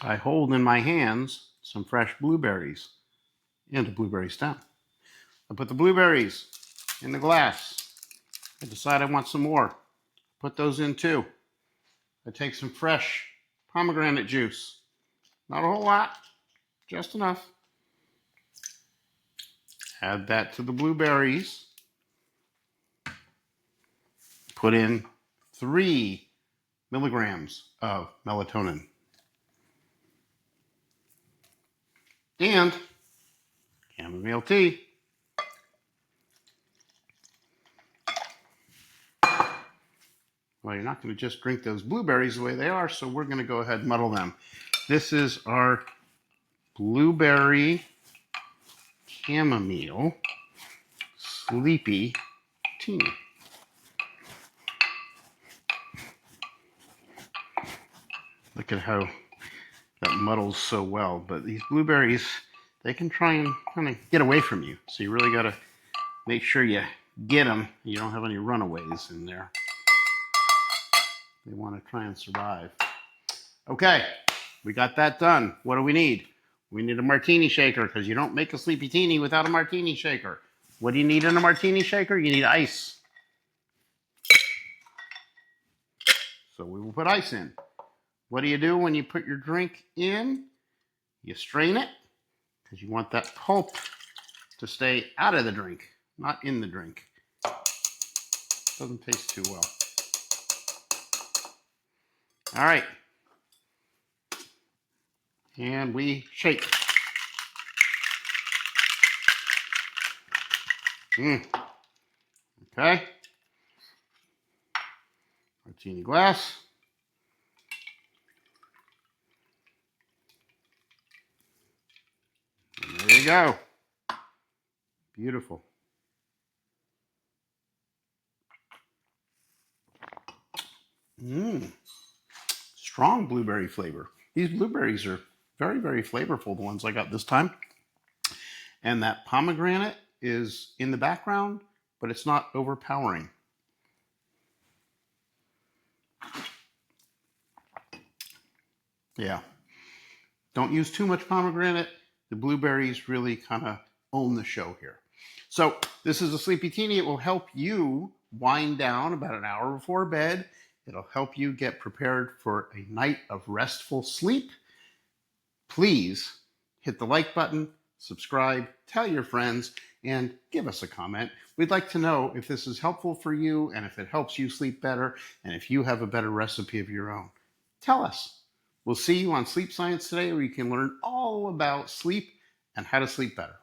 I hold in my hands some fresh blueberries and a blueberry stem. I put the blueberries in the glass. I decide I want some more. Put those in too. I take some fresh pomegranate juice. Not a whole lot, just enough. Add that to the blueberries. Put in 3 milligrams of melatonin. And chamomile tea. Well, you're not going to just drink those blueberries the way they are, so we're going to go ahead and muddle them. This is our blueberry chamomile sleepy tea. Look at how that muddles so well. But these blueberries, they can try and kind of get away from you. So you really got to make sure you get them. You don't have any runaways in there. They want to try and survive. Okay, we got that done. What do we need? We need a martini shaker because you don't make a sleepy teeny without a martini shaker. What do you need in a martini shaker? You need ice. So we will put ice in. What do you do when you put your drink in? You strain it because you want that pulp to stay out of the drink, not in the drink. Doesn't taste too well. All right. And we shake. Okay. Martini glass. And there you go. Beautiful. Strong blueberry flavor. These blueberries are very, very flavorful, the ones I got this time. And that pomegranate is in the background, but it's not overpowering. Yeah. Don't use too much pomegranate. The blueberries really kind of own the show here. So this is a sleepy teeny. It will help you wind down about an hour before bed. It'll help you get prepared for a night of restful sleep. Please hit the like button, subscribe, tell your friends, and give us a comment. We'd like to know if this is helpful for you and if it helps you sleep better and if you have a better recipe of your own. Tell us. We'll see you on Sleep Science today, where you can learn all about sleep and how to sleep better.